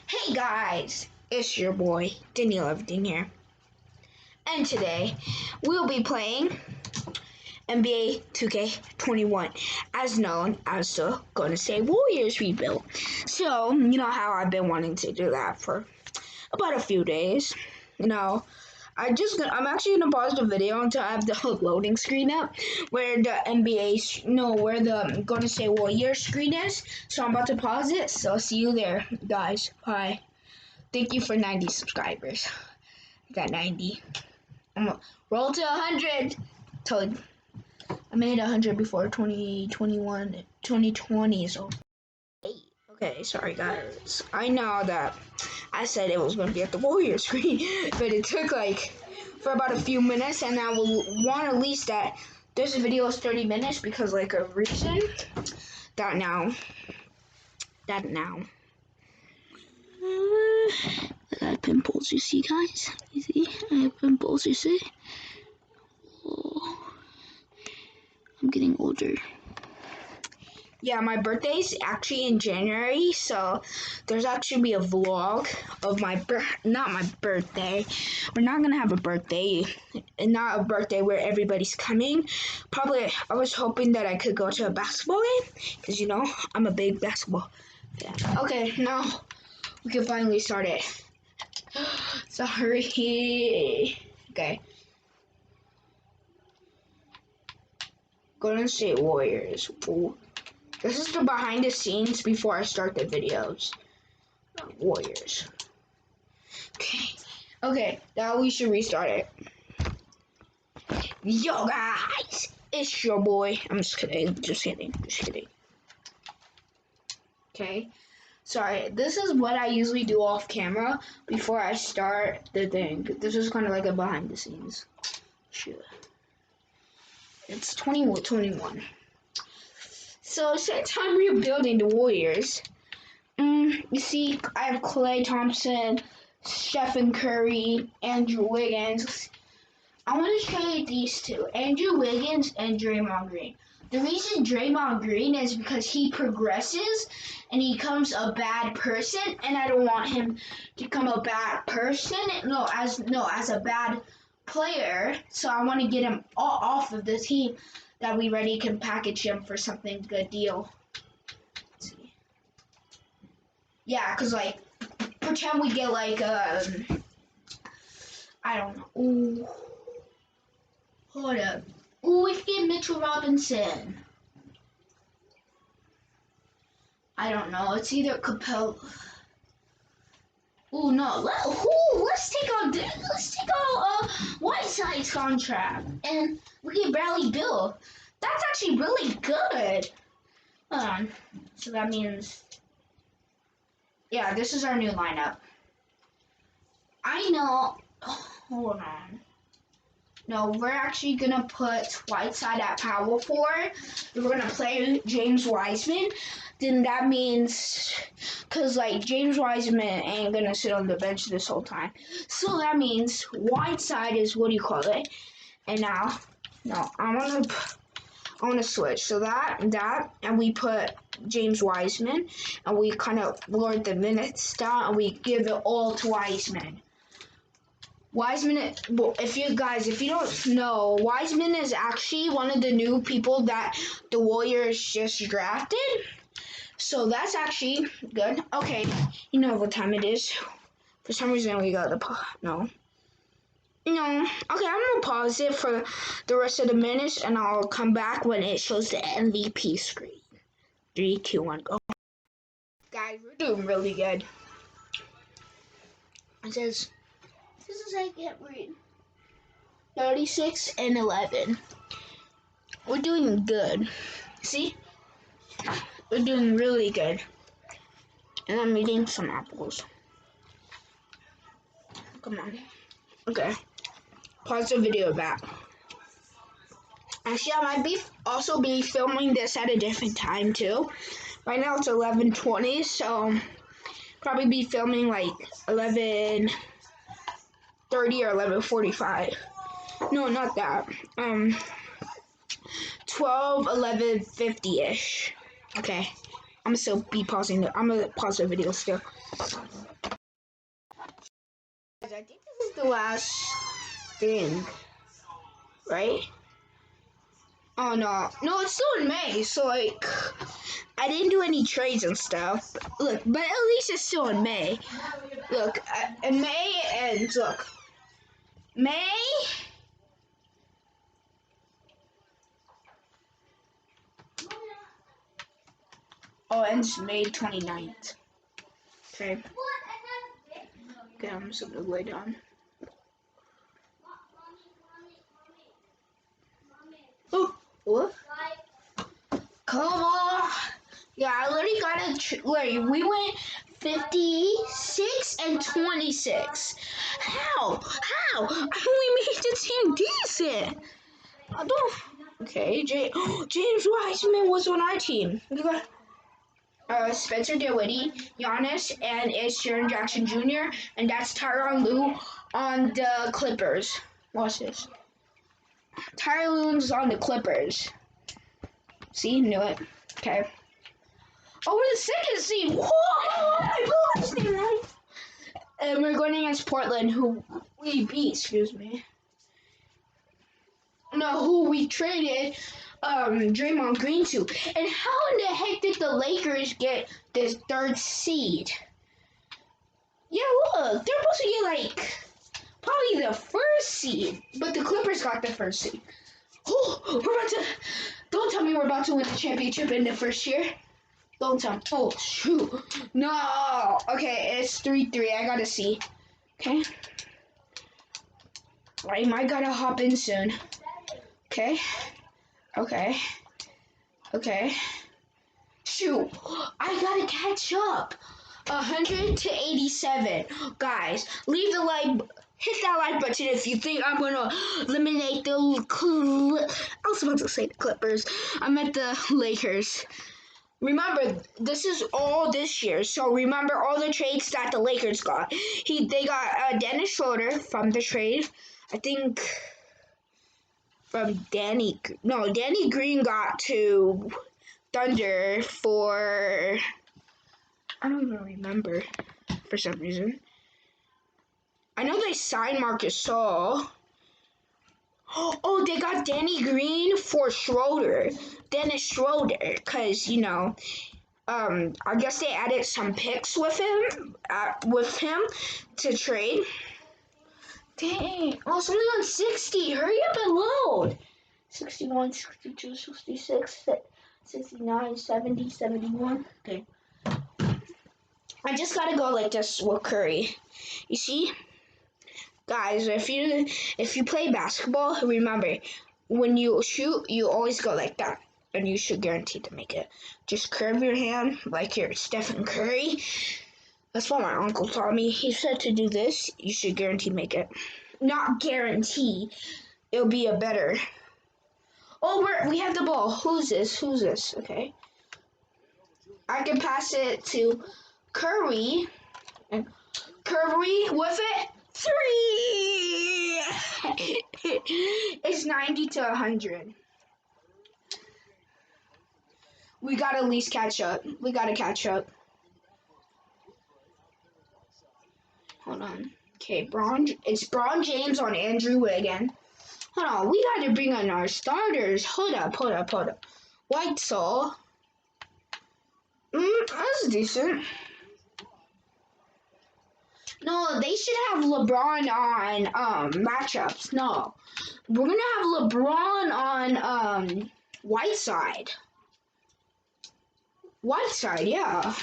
Hey guys, it's your boy Daniel Everything here, and today we'll be playing NBA 2K21, as known as the Golden State Warriors rebuild. So you know how I've been wanting to do that for about a few days. I'm actually gonna pause the video until I have the loading screen up, where where the Golden State Warriors screen is. So I'm about to pause it. So see you there, guys. Bye. Thank you for 90 subscribers. I got 90. I'm gonna roll to 100. I made 100 before 2020. So. Okay, sorry guys. I know that I said it was going to be at the Warriors screen, but it took for about a few minutes, and I will want at least that this video is 30 minutes because a reason that now. I got pimples, you see guys? You see? I have pimples, you see? Oh, I'm getting older. Yeah, my birthday's actually in January, so there's actually be a vlog of not my birthday. We're not gonna have a birthday, and not a birthday where everybody's coming. Probably, I was hoping that I could go to a basketball game, because I'm a big basketball fan. Okay, now we can finally start it. Sorry. Okay. Golden State Warriors. Ooh. This is the behind the scenes before I start the videos. Warriors. Okay, now we should restart it. Yo guys, it's your boy. I'm just kidding. Okay, sorry. This is what I usually do off camera before I start the thing. This is kind of like a behind the scenes. Sure. It's 2021. So since I'm rebuilding the Warriors, you see, I have Klay Thompson, Stephen Curry, Andrew Wiggins. I want to show you these two, Andrew Wiggins and Draymond Green. The reason Draymond Green is because he progresses and he becomes a bad person, and I don't want him to become a bad person. As a bad player. So I want to get him off of the team. That we ready can package him for something good deal. Let's see. Yeah, cause pretend we get I don't know. Ooh, hold up. Ooh, we get Mitchell Robinson. I don't know. It's either Capella. Ooh, no. Let's take out Whiteside's contract, and we get Bradley Beal. That's actually really good. Hold on. So that means, yeah, this is our new lineup. I know. Hold on. No, we're actually gonna put Whiteside at power forward. We're gonna play James Wiseman. Then that means, cause James Wiseman ain't gonna sit on the bench this whole time. So that means Whiteside is and now, no, I wanna switch. So that, and we put James Wiseman, and we kind of lowered the minutes down, and we give it all to Wiseman. Wiseman, if you don't know, Wiseman is actually one of the new people that the Warriors just drafted. So that's actually good. Okay, you know what time it is. For some reason we got no. Okay, I'm gonna pause it for the rest of the minutes, and I'll come back when it shows the MVP screen. 3, 2, 1, go. Guys, we're doing really good. It says, this is I can't read. 36 and 11. We're doing good. See? We're doing really good. And I'm eating some apples. Come on. Okay. Pause the video back. Actually, I might also be filming this at a different time too. Right now it's 11:20, so probably be filming 11:30 or 11:45. No, not that. 12, 11:50-ish. Okay. I'm gonna still be pausing it. I'm gonna pause the video still. I think this is the last thing, right? Oh no, no, it's still in May. So like, I didn't do any trades and stuff. Look, but at least it's still in May. Look, in May ends. Look, May. Oh, ends May 29th. Okay. Okay, I'm just gonna lay down. Oh, what? Come on. Yeah, I literally got a we went 56 and 26. How? How? I only made the team decent. I don't. Okay, James Wiseman was on our team. We got Spencer Dinwiddie, Giannis, and it's Jaren Jackson Jr. And that's Tyronn Lue on the Clippers. Watch this. Tyronn Lue's on the Clippers. See, knew it. Okay. Oh, we're the second seed. Whoa! I blew my right. And we're going against Portland, who we beat. Excuse me. No, who we traded Draymond Green to. And how in the heck did the Lakers get this third seed? Yeah, look, they're supposed to get like probably the first seed, but the Clippers got the first seed. Oh, we're about to. Don't tell me we're about to win the championship in the first year. Don't tell me. Oh, shoot. No. Okay, it's 3-3. I gotta see. Okay. I might gotta hop in soon. Okay. Okay. Okay. Shoot. I gotta catch up. 100 to 87. Guys, leave the like. Hit that like button if you think I'm gonna eliminate the. I was about to say the Clippers. I meant the Lakers. Remember, this is all this year, so remember all the trades that the Lakers got. They got Dennis Schroeder from the trade. I think from Danny Green got to Thunder for I don't even remember for some reason. I know they signed Marcus Gasol. Oh, they got Danny Green for Dennis Schroeder, because I guess they added some picks with him to trade. Dang, oh, it's only on 60. Hurry up and load. 61, 62, 66, 69, 70, 71. Okay. I just gotta go like this with Curry. You see? Guys, if you play basketball, remember, when you shoot, you always go like that. And you should guarantee to make it. Just curve your hand like you're Stephen Curry. That's what my uncle taught me. He said to do this, you should guarantee make it. Not guarantee. It'll be a better. Oh, we have the ball. Who's this? Okay. I can pass it to Curry. And Curry with it. 3! It's 90 to 100. We gotta at least catch up. We gotta catch up. Hold on. Okay, it's Bron James on Andrew Wiggins. Hold on, we gotta bring on our starters. Hold up. White Soul. That's decent. No, they should have LeBron on matchups. No. We're gonna have LeBron on Whiteside. Whiteside, yeah.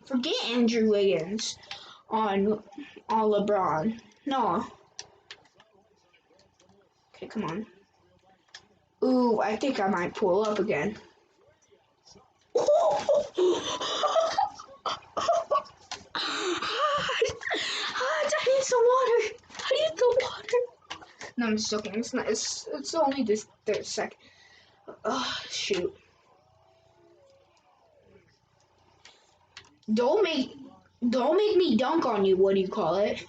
Forget Andrew Wiggins on LeBron. No. Okay, come on. Ooh, I think I might pull up again. I need some water. No, I'm just joking. It's not. It's only this 30 second. Oh, shoot. Don't make me dunk on you. What do you call it?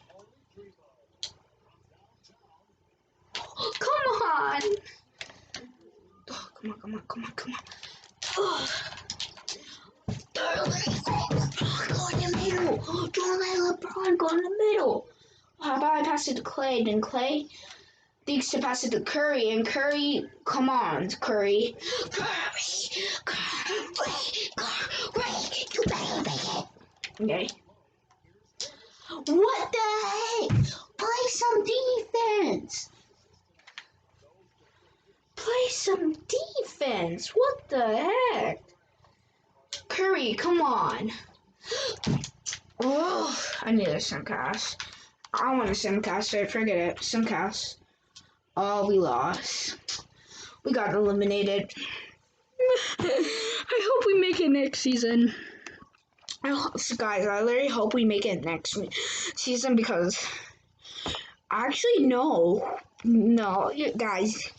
Oh, come on. Oh, come on. Oh. Go in the middle. Don't let LeBron go in the middle. How about I pass it to Clay? Then Clay thinks to pass it to Curry, and Curry, come on, Curry. Curry, you better make it. Okay. What the heck? Play some defense. Play some defense. What the heck? Curry, come on. Oh, I need a simcast. I want a simcast. Forget it. Simcast. Oh, we lost. We got eliminated. I hope we make it next season. Guys, I literally hope we make it next season because actually, no, guys,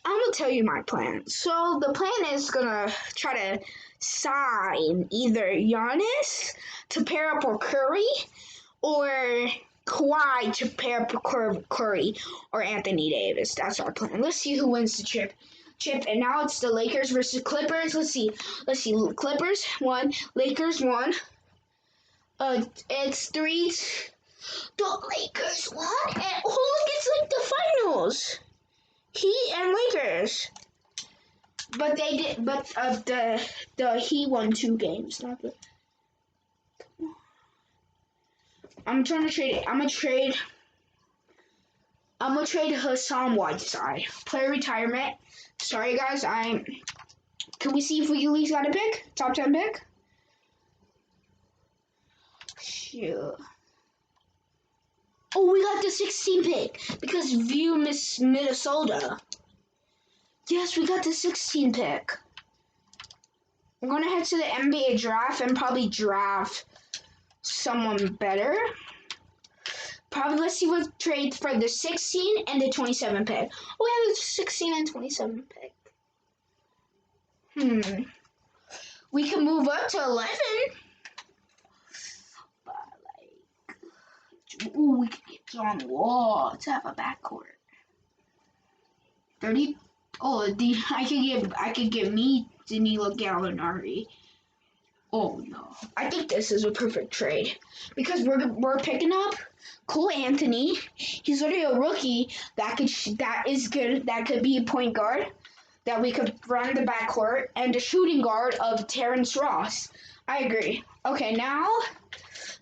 I'm gonna tell you my plan. So the plan is gonna try to sign either Giannis to pair up with Curry, or Kawhi to pair up with Curry or Anthony Davis. That's our plan. Let's see who wins the chip. And now it's the Lakers versus Clippers. Let's see. Clippers won. Lakers won. It's 3. The Lakers won, and oh look, it's like the finals. Heat and Lakers. But they did. But the Heat won 2 games. Not the. I'm trying to trade it. I'm gonna trade Hassan Whiteside. Player retirement. Sorry guys, can we see if we at least got a pick? Top 10 pick? Shoot. Oh, we got the 16 pick because View Miss Minnesota. Yes, we got the 16 pick. We're gonna head to the NBA draft and probably draft someone better. Probably let's see what trades for the 16 and the 27 pick. Oh, we have the 16 and 27 pick. We can move up to 11. But like, ooh, we could get John Wall to have a backcourt. 30. Oh, I could give me Danilo Gallinari. Oh no, I think this is a perfect trade because we're picking up Cole Anthony. He's already a rookie that is good. That could be a point guard that we could run the backcourt and the shooting guard of Terrence Ross. I agree. Okay, now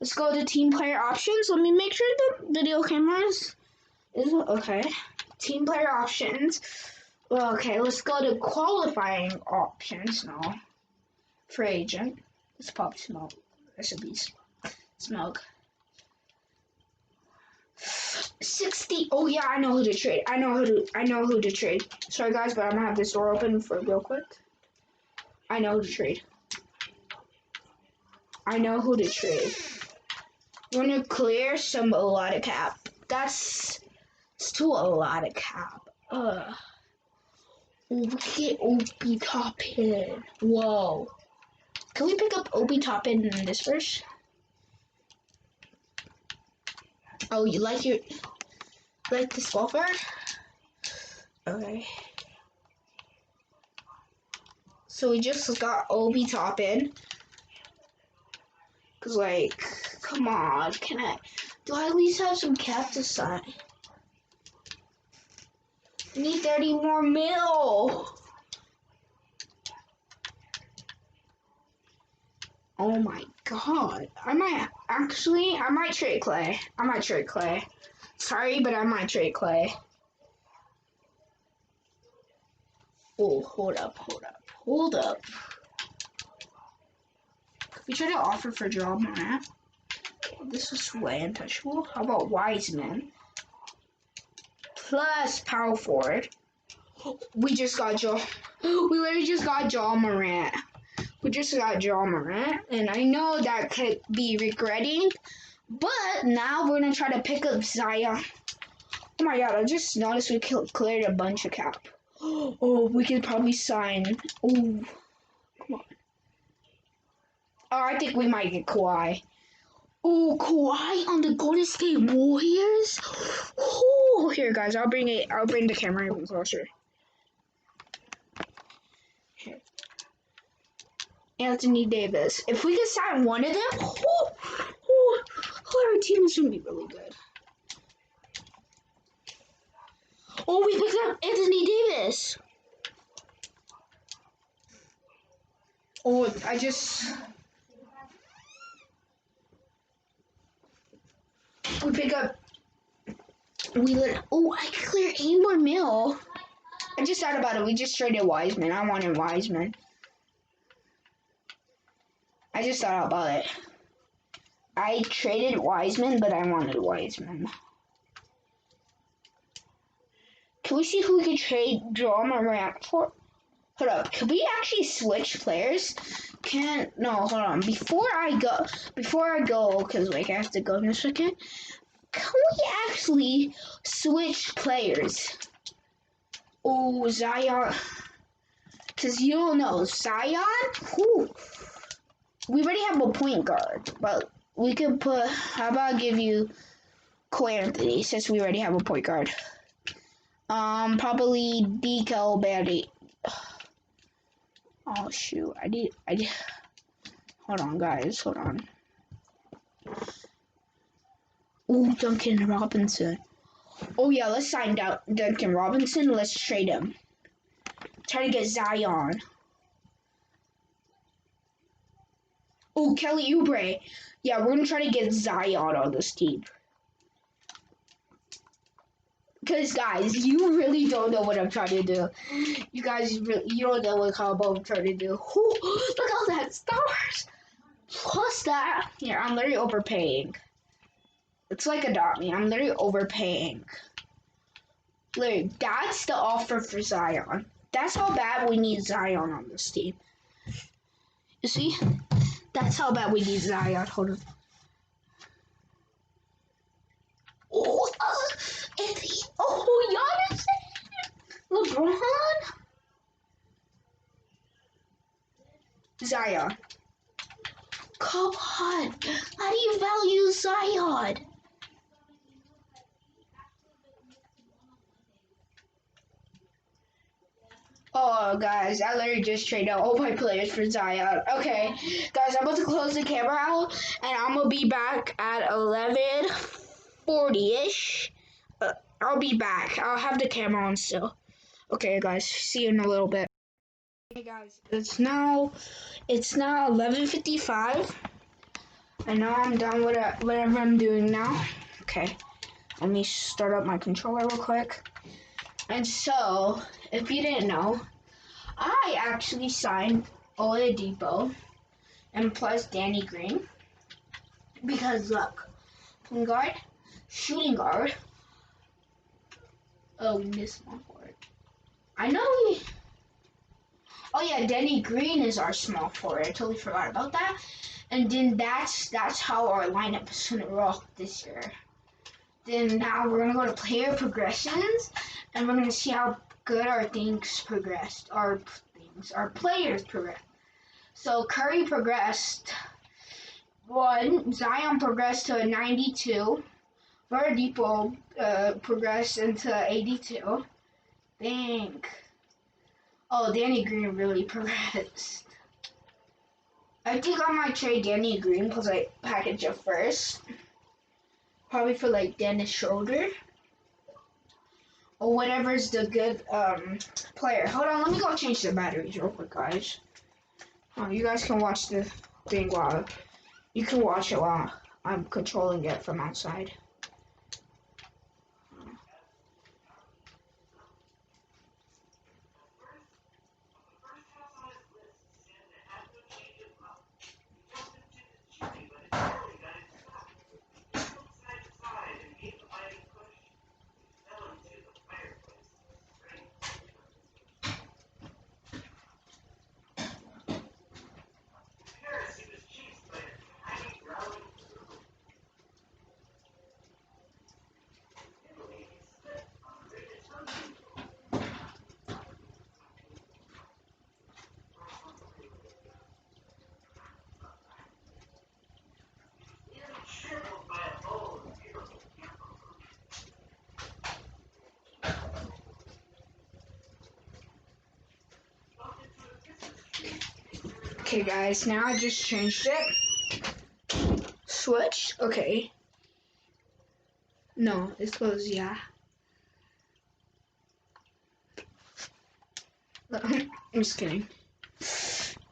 let's go to team player options. Let me make sure the video cameras is okay. Team player options. Okay, let's go to qualifying options now. Free agent. Let's pop smoke. Recipes. Smoke. 60. Oh yeah, I know who to trade. I know who to trade. Sorry guys, but I'm gonna have this door open for real quick. I know who to trade. We're gonna clear a lot of cap. That's still a lot of cap. We get Obi Toppin. Whoa. Can we pick up Obi Toppin in this verse? Oh, you like this golfer? Okay. So we just got Obi Toppin. Cause like, come on, do I at least have some cap to sign? I need 30 more mil. Oh my god. I might trade Clay. Sorry, but I might trade Clay. Oh, hold up. Could we try to offer for Joel Morant? Oh, this is way untouchable. How about Wiseman? Plus power forward. We literally just got Joel Morant. And I know that could be regretting, but now we're gonna try to pick up Zion. Oh my god, I just noticed we cleared a bunch of cap. Oh, we could probably sign. Oh, come on. Oh, I think we might get Kawhi. Oh, Kawhi on the Golden State Warriors? Oh, here guys, I'll bring the camera even closer. Here. Anthony Davis. If we could sign one of them, our team is going to be really good. Oh, we picked up Anthony Davis. Oh, we pick up, I could clear 8 more mil. I just thought about it. We just traded Wiseman. I wanted Wiseman. I just thought about it. I traded Wiseman, but I wanted Wiseman. Can we see who we could trade John Morant for? Hold up. Can we actually switch players? No, hold on. Before I go, because like I have to go in a second. Can we actually switch players? Oh, Zion. Because you don't know, Zion, we already have a point guard, but we could put, how about I give you Cole Anthony, since we already have a point guard. Probably Deco Betty. Oh, shoot, I did, hold on, guys, hold on. Ooh, Duncan Robinson. Oh, yeah, let's sign Duncan Robinson, let's trade him. Try to get Zion. Oh, Kelly Oubre. Yeah, we're going to try to get Zion on this team. Because, guys, you really don't know what I'm trying to do. You guys, you don't know what combo I'm trying to do. Ooh, look at all that stars. Plus that. Here, I'm literally overpaying. It's like Adopt Me. I'm literally overpaying. Literally, that's the offer for Zion. That's how bad we need Zion on this team. You see? That's how bad we need Zion. Hold on. Oh, Giannis, LeBron, Zion. Come on, how do you value Zion? Oh, guys, I literally just traded out all my players for Zion. Okay, guys, I'm about to close the camera out, and I'm gonna be back at 11:40ish. I'll be back. I'll have the camera on still. Okay, guys, see you in a little bit. Hey guys, it's now 11:55. I know I'm done with whatever I'm doing now. Okay, let me start up my controller real quick. And so, if you didn't know, I actually signed Oladipo and plus Danny Green because look, point guard, shooting guard. Oh, we missed one forward. I know we. Oh yeah, Danny Green is our small forward. I totally forgot about that. And then that's how our lineup is gonna roll this year. Then now we're gonna go to player progressions, and we're gonna see how good our things progressed. Our players progressed. So Curry progressed 1. Zion progressed to a 92. Oladipo progressed into 82. Dang. Oh, Danny Green really progressed. I think I might trade Danny Green because I package it first. Probably for like Dennis Schroeder. Or whatever's the good player. Hold on, let me go change the batteries real quick, guys. Oh, you guys can watch the thing while you can watch it while I'm controlling it from outside. Okay, guys, now I just changed it. Switch. Okay. No, it's closed. Yeah. I'm just kidding.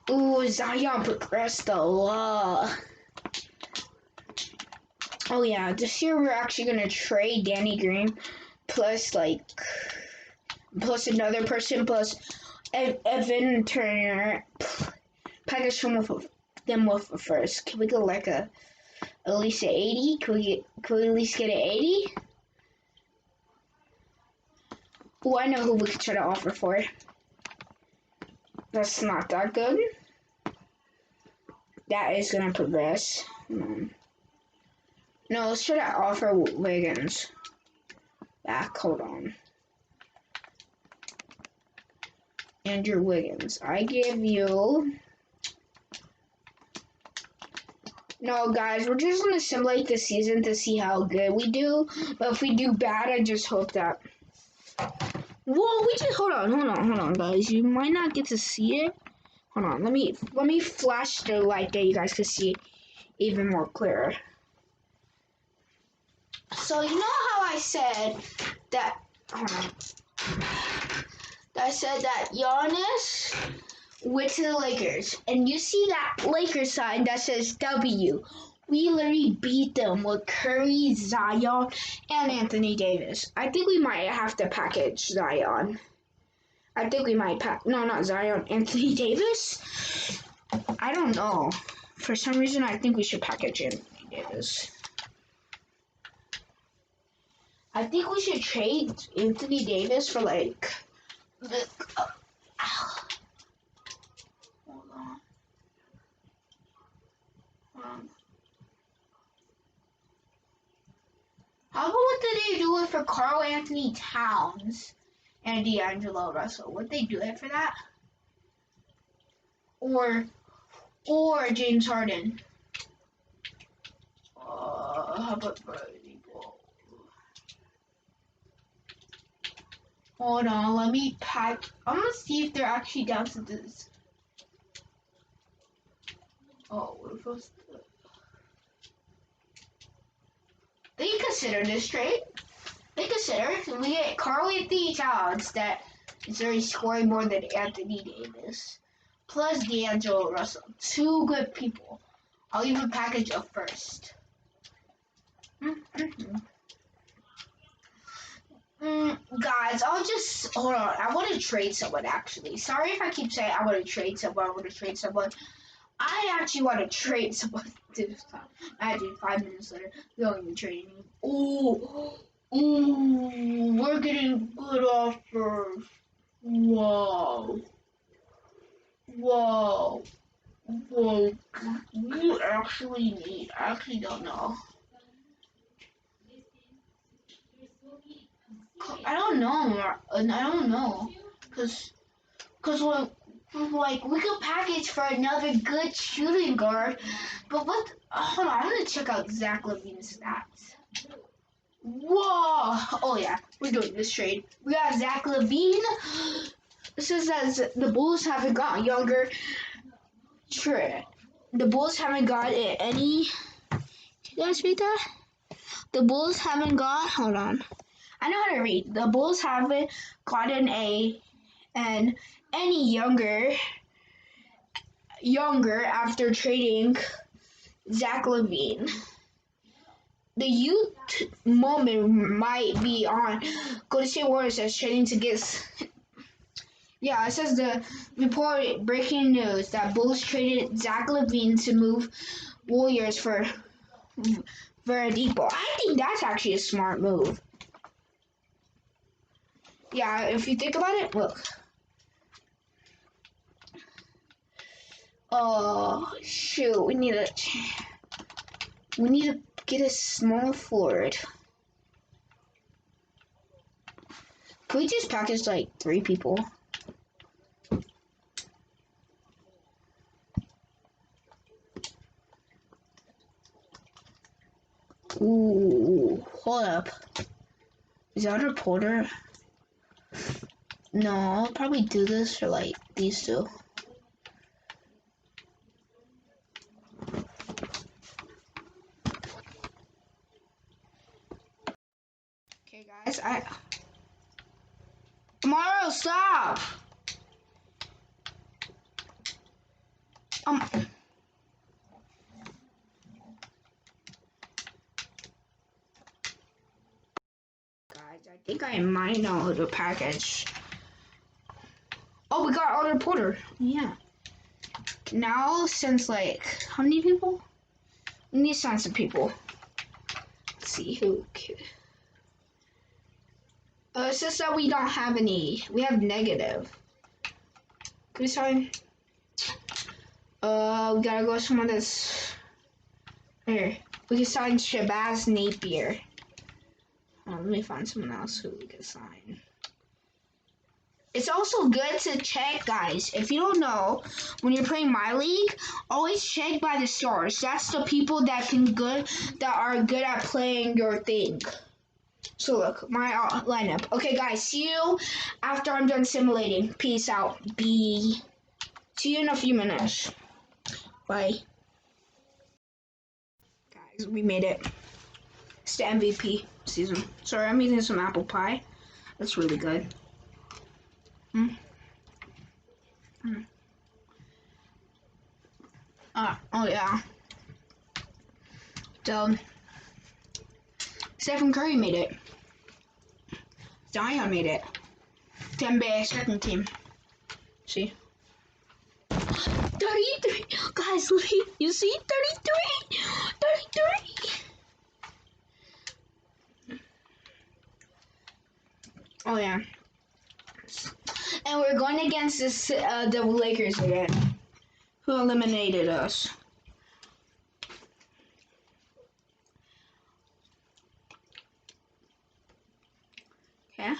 Ooh, Zion progressed a lot. Oh yeah, this year we're actually gonna trade Danny Green plus plus another person plus Evan Turner. Package them with a first. Can we go like at least an 80? Can we at least get an 80? Oh, I know who we could try to offer for. That's not that good. That is gonna progress. No, let's try to offer Wiggins back. Hold on. Andrew Wiggins. I give you... No, guys, we're just gonna simulate the season to see how good we do. But if we do bad, I just hope that... Whoa, we just... Hold on, guys. You might not get to see it. Hold on, let me flash the light that you guys can see even more clearer. So you know how I said that? Hold on. I said that Giannis went to the Lakers, and you see that Lakers sign that says W. We literally beat them with Curry, Zion, and Anthony Davis. I think we might have to package Zion. I think we might no, not Zion, Anthony Davis? I don't know. For some reason, I think we should package Anthony Davis. I think we should trade Anthony Davis for like... Hold on. How about what did they do it for Karl Anthony Towns and D'Angelo Russell? Would they do it for that? Or James Harden? How about Bradley Beal? Hold on, let me pack. I'm gonna see if they're actually down to this. Oh, we're supposed to. They consider this trade. They consider we get Karl Anthony Towns that is already scoring more than Anthony Davis, plus D'Angelo Russell. Two good people. I'll even package a first. Guys, I'll just hold on. I want to trade someone actually. Sorry if I keep saying I want to trade someone. I actually want to trade someone this time. Imagine 5 minutes later, we don't even trade anyone. Ooh, we're getting good offers. Whoa. You actually need, I actually don't know. I don't know. Cause like, we could package for another good shooting guard, but what, hold on, I'm gonna check out Zach LaVine's stats. Whoa! Oh yeah, we're doing this trade. We got Zach LaVine. It says that the Bulls haven't got younger. Sure, the Bulls haven't got any. Can you guys read that? The Bulls haven't got. Hold on. I know how to read. The Bulls haven't gotten any younger after trading Zach LaVine. The youth moment might be on. Golden State Warriors says trading to get. Yeah, it says the report breaking news that Bulls traded Zach LaVine to move Warriors for Oladipo. I think that's actually a smart move. Yeah, if you think about it, look. Oh shoot, we need to get a small forward. Can we just package like 3 people? Ooh, hold up. Is that a reporter? No, I'll probably do this for like these two. I Mario, stop. Guys, I think I might know the package. Oh, we got our reporter. Yeah. Now, since like, how many people? We need to sign some people. Let's see who. It's just that we don't have any. We have negative. Can we sign? We gotta go someone that's. Here. We can sign Shabazz Napier. Let me find someone else who we can sign. It's also good to check, guys. If you don't know, when you're playing my league, always check by the stars. That's the people that are good at playing your thing. So look, my lineup. Okay, guys, see you after I'm done simulating. Peace out. See you in a few minutes. Bye. Guys, we made it. It's the MVP season. Sorry, I'm eating some apple pie. That's really good. Oh yeah. So, Stephen Curry made it. Zion made it. Tembe second team. See? 33! Guys, look, you see? 33! 33! Oh yeah. And we're going against the Lakers again, who eliminated us. Okay.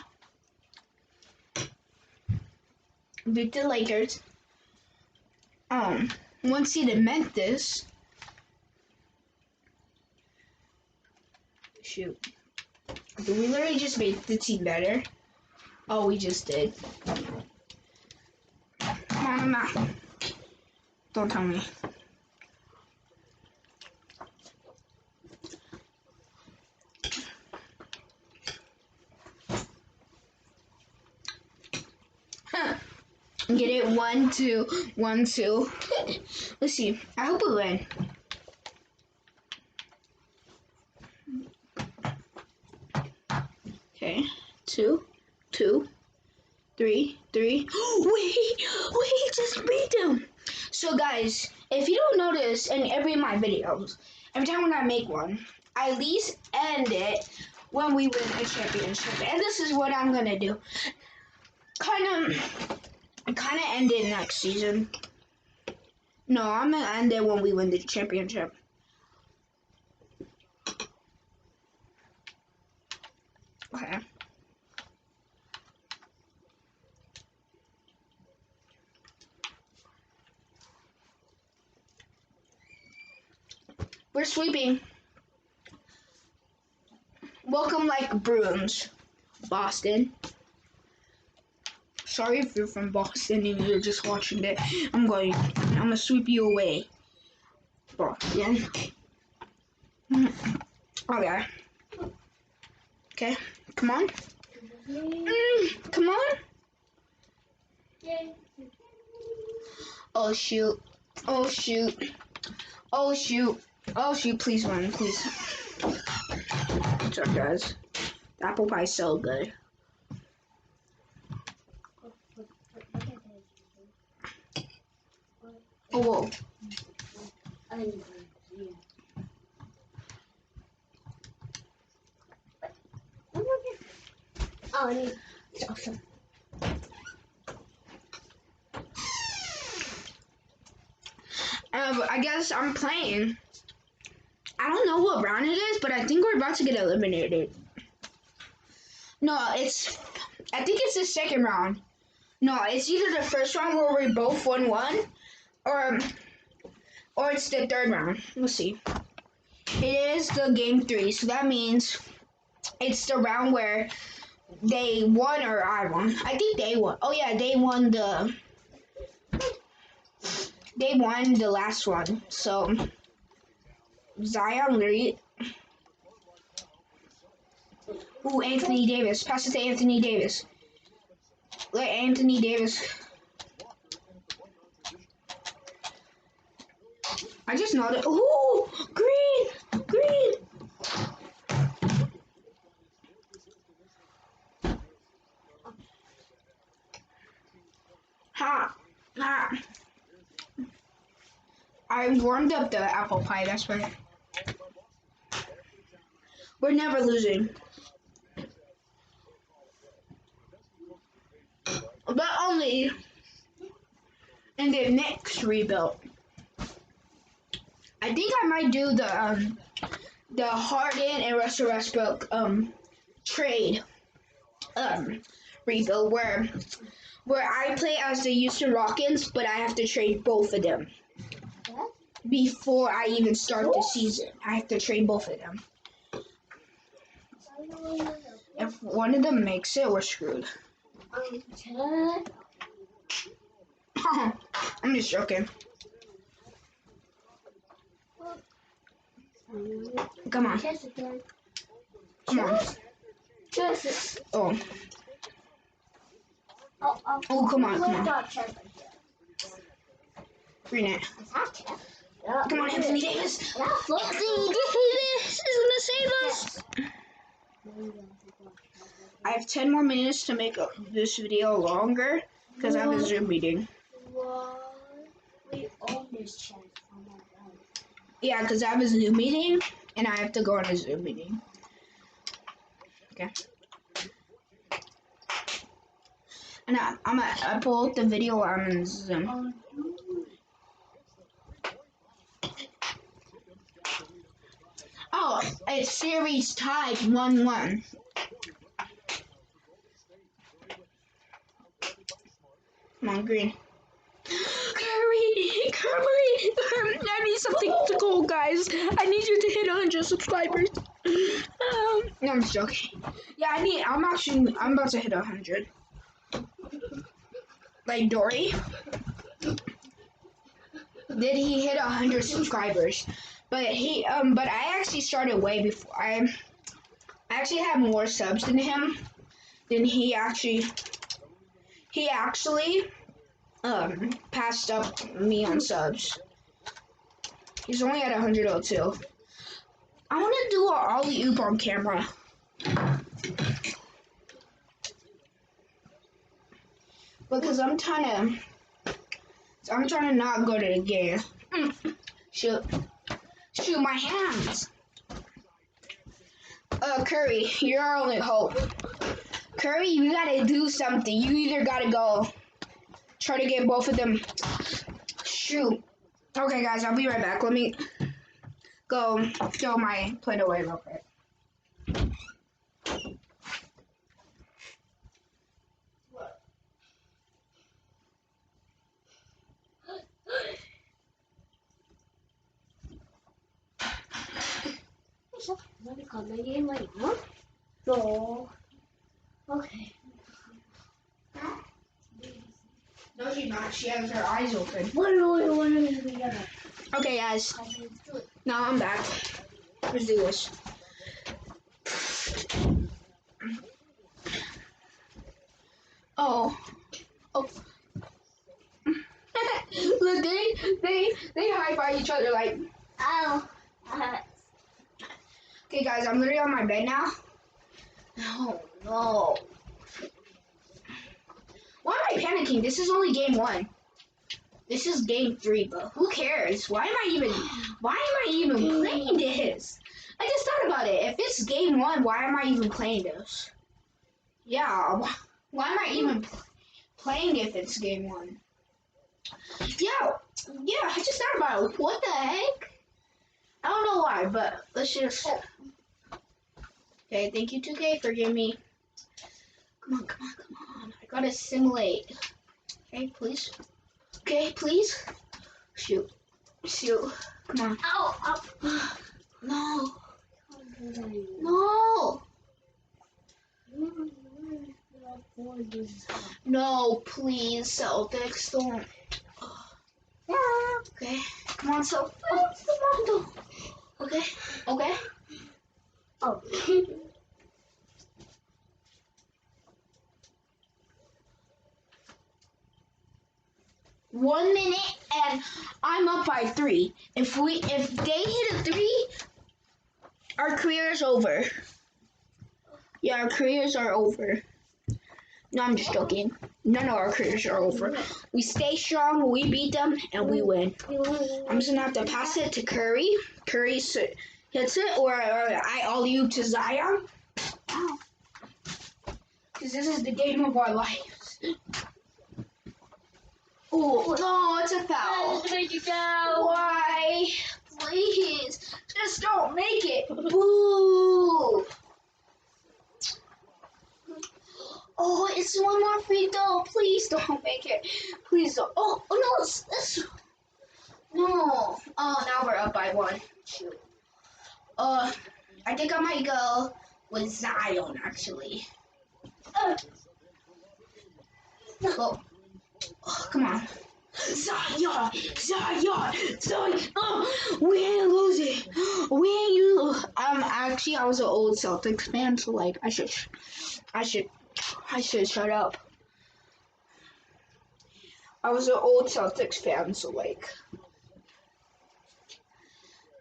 Beat the Lakers. One seeded Memphis. Shoot. Did we literally just make the team better? Oh, we just did. Come on. Don't tell me. Get it? 1, 2, 1, 2. Let's see. I hope we win. Okay. 2, 2, 3, 3. We just beat them. So guys, if you don't notice in every of my videos, every time when I make one, I at least end it when we win a championship. And this is what I'm gonna do. Kind of end it next season. No, I'm gonna end it when we win the championship. Okay. We're sweeping. Welcome like brooms, Boston. Sorry if you're from Boston and you're just watching it. I'm gonna sweep you away. Boston. Okay. Okay, come on. Come on. Oh shoot. Oh shoot. Oh shoot. Oh shoot, please win, please. What's up, guys? The apple pie is so good. Oh, whoa. Oh, it's awesome. I guess I'm playing. I don't know what round it is, but I think we're about to get eliminated. No, I think it's the second round. No, it's either the first round where we both won 1, or it's the third round. We'll see. It is the game 3, so that means it's the round where they won or I won. I think they won. Oh yeah, they won the last one. So Zion literally. Ooh, Anthony Davis. Pass it to Anthony Davis. Let Anthony Davis. I just noticed. Ooh, green, green. Ha, ha. I warmed up the apple pie. That's why we're never losing. But only in the next rebuild. I think I might do the Harden and Russell Westbrook trade rebuild where I play as the Houston Rockets, but I have to trade both of them before I even start the season. I have to trade both of them. If one of them makes it, we're screwed. I'm just joking. Come on. Come on. Oh. Oh, come on, come on. Green it. Come on, Anthony Davis. Anthony Davis is gonna save us. I have 10 more minutes to make this video longer because I have a Zoom meeting. We own this channel. Yeah, because I have a Zoom meeting and I have to go on a Zoom meeting. Okay. And I'm gonna upload the video on Zoom. Oh, it's series tied 1-1. Come on, green. Curry! I need something to go, guys. I need you to hit 100 subscribers. No, I'm just joking. Yeah, I'm about to hit 100. Like Dory. Did he hit 100 subscribers? But I actually started way before. I actually had more subs than him. Then he actually passed up me on subs. He's only at 102. I want to do an alley-oop on camera. Because I'm trying to not go to the game. Shoot my hands. Curry, you're our only hope. Curry, you gotta do something. You either gotta go try to get both of them. Shoot. Okay, guys, I'll be right back. Let me go throw my plate away real quick. Let me call my game right now. No. Okay. No, she's not. She has her eyes open. What? Okay, guys. Now I'm back. Let's do this. Oh. Look, they high-five each other like. Ow. Okay, guys, I'm literally on my bed now. Oh no. Why am I panicking? This is only game 1. This is game 3, but who cares? Why am I even playing this? I just thought about it. If it's game 1, why am I even playing this? Yeah, why am I even playing if it's game 1? Yeah, I just thought about it. What the heck? I don't know why, but let's just... Okay, thank you 2K for giving me... Come on. I gotta simulate. Okay, please. Okay, please. Shoot. Come on. Ow. No. No. No, please, Celtics, don't. Okay, come on, Celtics, come on, okay. Oh. by 3. If they hit a 3, our career is over. Yeah, our careers are over. No, I'm just joking. None of our careers are over. We stay strong, we beat them, and we win. I'm just gonna have to pass it to Curry. Curry hits it, or I alley-oop to Zion. Because this is the game of our lives. Oh, no, it's a foul. Make it go. Why? Please, just don't make it. Boo! Oh, it's one more free throw. Please don't make it. Please don't. Oh no, it's no. Oh, now we're up by 1. Shoot. I think I might go with Zion actually. Oh, come on. Zion! We ain't losing. We ain't you. Actually, I was an old Celtics fan, so like, I should shut up. I was an old Celtics fan, so like,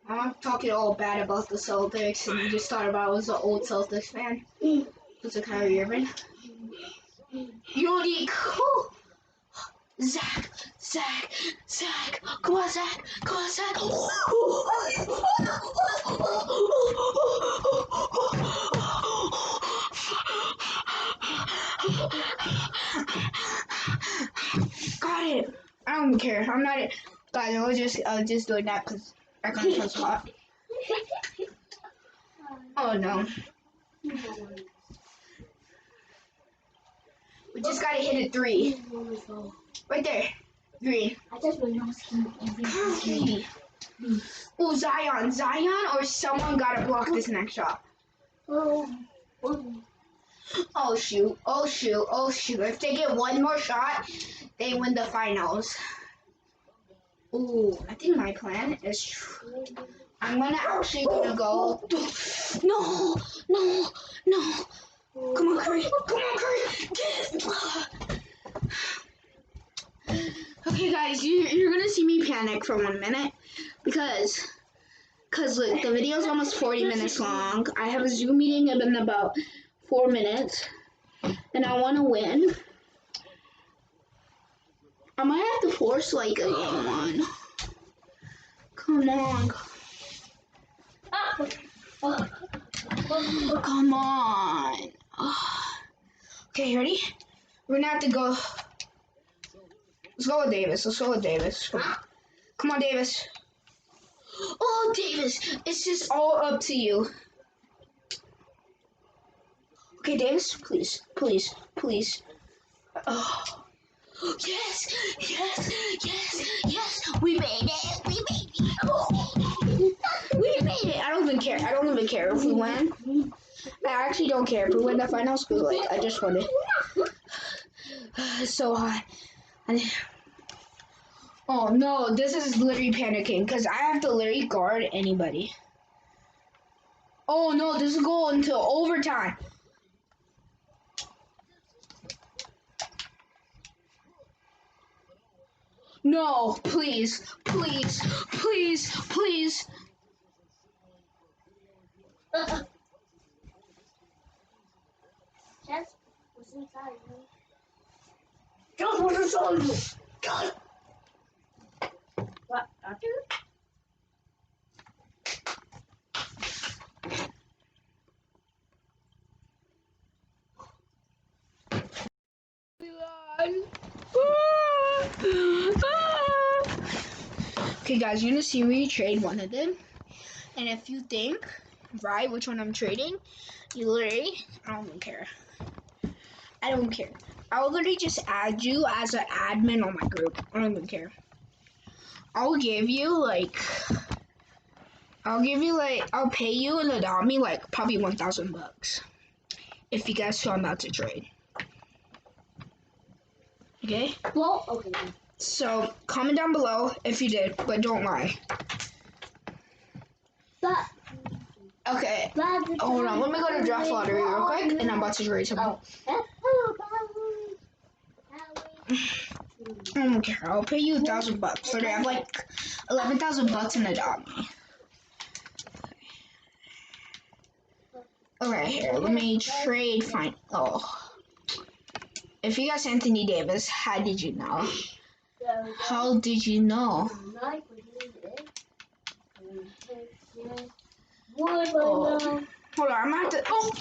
I'm not talking all bad about the Celtics, and you just thought about I was an old Celtics fan. What's a Kyrie Irving? You don't need cool. Zach, come on, Zach. Got it. I don't care. I'm not. Guys, I was just doing that because I can't touch hot. Oh no. We just gotta hit a 3. Right there. Green. I just realized Perfect. Oh, Zion, or someone gotta block this next shot. Oh shoot. If they get one more shot, they win the finals. Ooh, I think my plan is I'm actually gonna go. No. Come on, Curry. Okay, guys, you're gonna see me panic for 1 minute because look, the video's almost 40 minutes long. I have a Zoom meeting in about 4 minutes, and I want to win. I might have to force like a game 1. Come on. Come on. Okay, ready? We're gonna have to go. Let's go with Davis. Come on, Davis. Oh, Davis, it's just all up to you. Okay, Davis, please. Oh. Yes. We made it. We made it. I don't even care if we win. I actually don't care if we win the finals because, like, I just won it. It's so hot. Oh no, this is literally panicking because I have to literally guard anybody. Oh no, this is going to overtime. No, please. Just what's inside me? Just what's inside you. What, doctor? Okay, guys, you're gonna see me trade one of them, and if you think right which one I'm trading, you literally, I don't even care. I'll literally just add you as an admin on my group. I don't even care. I'll pay you and adopt me like probably $1,000 if you guys who I'm about to trade. Okay? Well, okay. So comment down below if you did, but don't lie. But Okay. Hold on, let me go to draft lottery real quick, and I'm about to trade something. Oh. I don't care. I'll pay you $1,000 for it. I have like $11,000 in Adopt Me. Okay, here. Let me trade. Fine. Oh, if you guys Anthony Davis, how did you know? How did you know? Oh. Hold on, I'm gonna have to. Oh,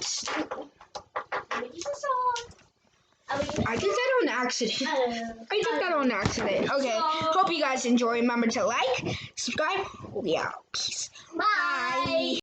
I did that on accident. I did that on accident. Okay, hope you guys enjoy. Remember to like, subscribe. We out. Peace. Bye.